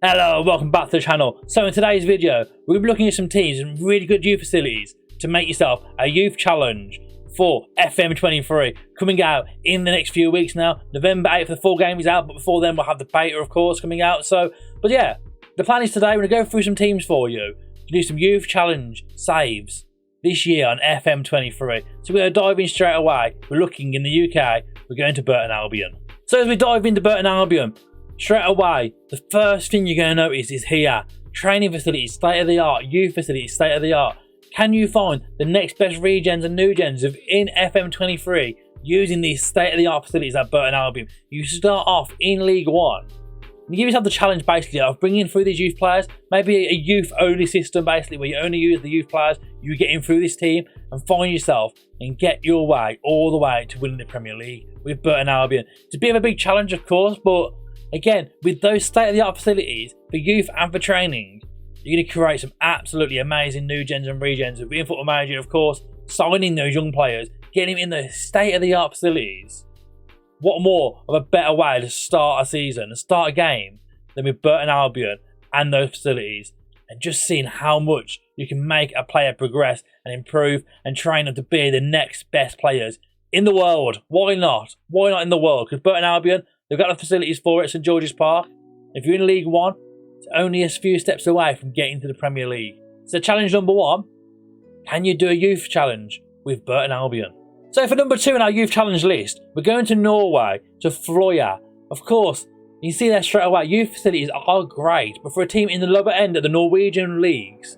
Hello, welcome back to the channel. So in today's video, we're going to be looking at some teams and really good youth facilities to make yourself a youth challenge for FM23 coming out in the next few weeks now. November 8th, the full game is out, but before then we'll have the beta, of course, coming out. But yeah, the plan is today we're going to go through some teams for you to do some youth challenge saves this year on FM23. So we're going to dive in straight away. We're looking in the UK, we're going to Burton Albion. So as we dive into Burton Albion, straight away, the first thing you're going to notice is here, training facilities, state of the art, youth facilities, state of the art. Can you find the next best regens and new gens in FM23 using these state of the art facilities at Burton Albion? You start off in League One. You give yourself the challenge basically of bringing through these youth players, maybe a youth only system basically where you only use the youth players, you get in through this team and find yourself and get your way all the way to winning the Premier League with Burton Albion. It's a bit of a big challenge of course, but again, with those state-of-the-art facilities for youth and for training, you're going to create some absolutely amazing new gens and regens with Football Manager, of course, signing those young players, getting them in those state-of-the-art facilities. What more of a better way to start a season and start a game than with Burton Albion and those facilities, and just seeing how much you can make a player progress and improve and train them to be the next best players in the world. Why not? Why not in the world? Because Burton Albion, they've got the facilities for it at St George's Park. If you're in League One, it's only a few steps away from getting to the Premier League. So challenge number one, can you do a youth challenge with Burton Albion? So for number two in our youth challenge list, we're going to Norway, to Fløya. Of course, you see there straight away, youth facilities are great, but for a team in the lower end of the Norwegian leagues,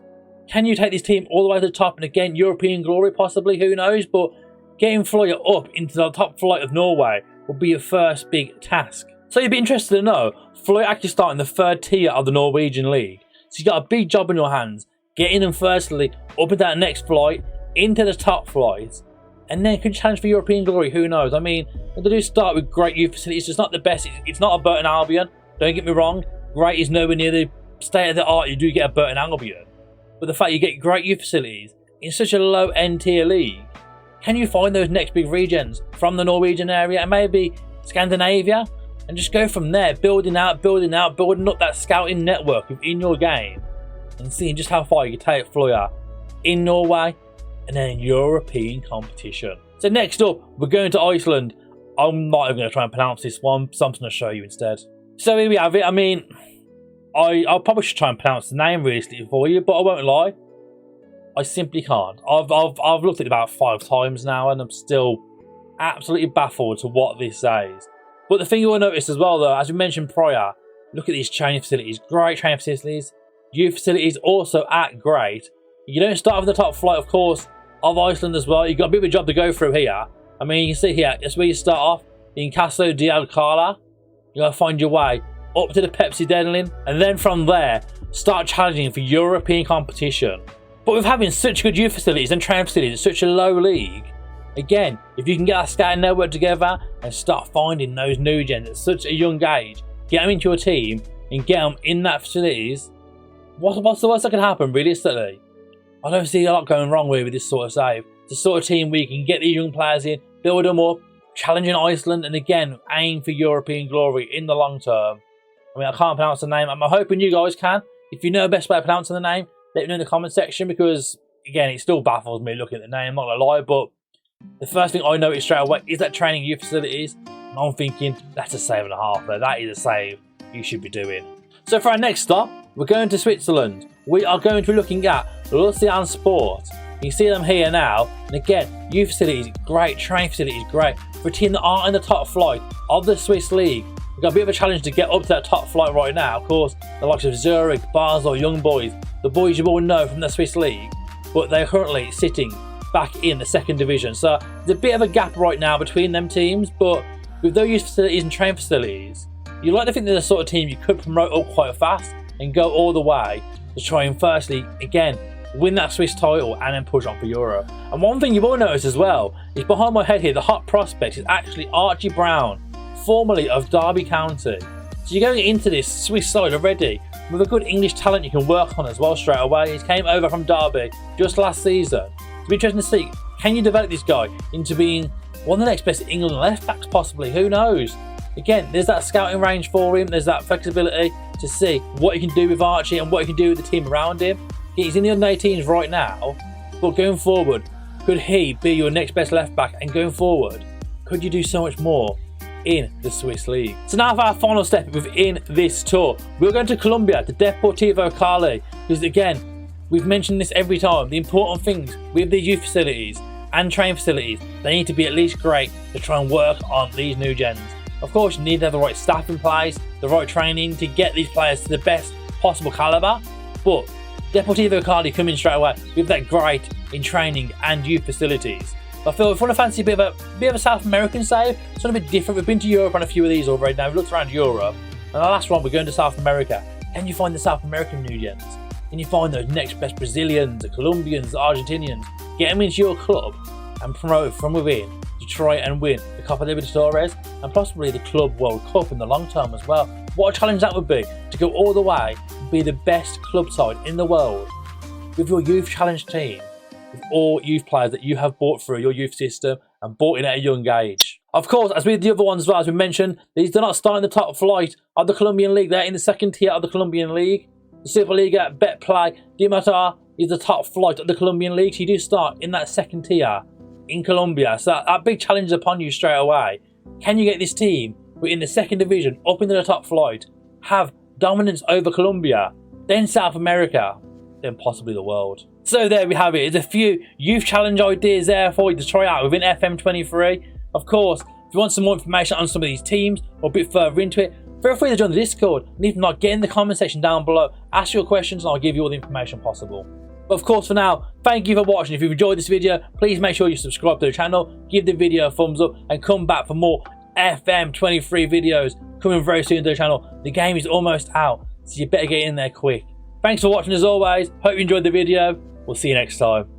can you take this team all the way to the top and again, European glory possibly, who knows, but getting Fløya up into the top flight of Norway will be your first big task. So you'd be interested to know, Fløya actually starting the third tier of the Norwegian league. So you've got a big job in your hands, getting them firstly up into that next flight, into the top flight, and then could challenge for European glory, who knows. I mean, they do start with great youth facilities, it's not the best, it's not a Burton Albion, don't get me wrong, great is nowhere near the state of the art you do get a Burton Albion. But the fact you get great youth facilities in such a low end tier league, can you find those next big regens from the Norwegian area and maybe Scandinavia and just go from there, building up that scouting network within your game and seeing just how far you can take Fløya in Norway and then in European competition. So next up, we're going to Iceland. I'm not even going to try and pronounce this one, something to show you instead. So here we have it. I mean, I probably should try and pronounce the name realistically for you, but I won't lie. I simply can't. I've looked at it about 5 times now and I'm still absolutely baffled to what this says. But the thing you will notice as well though, as we mentioned prior, look at these training facilities. Great training facilities. Youth facilities also at great. You don't start with the top flight, of course, of Iceland as well. You've got a bit of a job to go through here. I mean, you can see here, that's where you start off in Castle Dialcala. You got to find your way up to the Pepsi Denlin, and then from there, start challenging for European competition. But with having such good youth facilities and training facilities at such a low league, again, if you can get that scouting network together and start finding those new gens at such a young age, get them into your team and get them in that facilities, what's the worst that can happen realistically? I don't see a lot going wrong with this sort of save. It's the sort of team where you can get these young players in, build them up, challenging Iceland, and again, aim for European glory in the long term. I mean, I can't pronounce the name. I'm hoping you guys can. If you know the best way of pronouncing the name, let me know in the comment section, because again, it still baffles me looking at the name, I'm not gonna lie, but the first thing I noticed straight away is that training youth facilities, and I'm thinking, that's a save and a half there. That is a save you should be doing. So for our next stop, we're going to Switzerland. We are going to be looking at Lucerne Sport. You see them here now, and again, youth facilities, great, training facilities, great. For a team that aren't in the top flight of the Swiss League, we've got a bit of a challenge to get up to that top flight right now. Of course, the likes of Zurich, Basel, Young Boys, the boys you all know from the Swiss League, but they're currently sitting back in the second division. So there's a bit of a gap right now between them teams, but with those youth facilities and training facilities, you like to think they're the sort of team you could promote up quite fast and go all the way to try and firstly, again, win that Swiss title and then push on for Europe. And one thing you will notice as well is behind my head here, the hot prospect is actually Archie Brown, formerly of Derby County. So you're going into this Swiss side already with a good English talent you can work on as well straight away. He came over from Derby just last season. It'll be interesting to see, can you develop this guy into being one of the next best England left backs possibly? Who knows? Again, there's that scouting range for him. There's that flexibility to see what he can do with Archie and what he can do with the team around him. He's in the under-18s right now, but going forward, could he be your next best left back? And going forward, could you do so much more in the Swiss League? So now for our final step within this tour, we're going to Colombia, to Deportivo Cali, because again, we've mentioned this every time, the important things with these youth facilities and training facilities, they need to be at least great to try and work on these new gens. Of course, you need to have the right staff in place, the right training to get these players to the best possible calibre, but Deportivo Cali come in straight away with that great in training and youth facilities. I feel if you want to fancy a bit of a South American save, something a bit different. We've been to Europe on a few of these already now. We've looked around Europe, and the last one we're going to South America. Can you find the South American new gens? Can you find those next best Brazilians, the Colombians, the Argentinians? Get them into your club and promote from within to try and win the Copa Libertadores and possibly the Club World Cup in the long term as well. What a challenge that would be, to go all the way and be the best club side in the world with your youth challenge team, with all youth players that you have bought through your youth system and bought in at a young age. Of course, as with the other ones as well, as we mentioned, these do not start in the top flight of the Colombian League. They're in the second tier of the Colombian League. The Superliga, Betplay, Dimata is the top flight of the Colombian League. So you do start in that second tier in Colombia. So that big challenge is upon you straight away. Can you get this team in the second division up into the top flight, have dominance over Colombia, then South America, then possibly the world? So there we have it. There's a few youth challenge ideas there for you to try out within FM23. Of course, if you want some more information on some of these teams or a bit further into it, feel free to join the Discord. And if not, get in the comment section down below, ask your questions and I'll give you all the information possible. But of course, for now, thank you for watching. If you've enjoyed this video, please make sure you subscribe to the channel, give the video a thumbs up and come back for more FM23 videos coming very soon to the channel. The game is almost out, so you better get in there quick. Thanks for watching as always. Hope you enjoyed the video. We'll see you next time.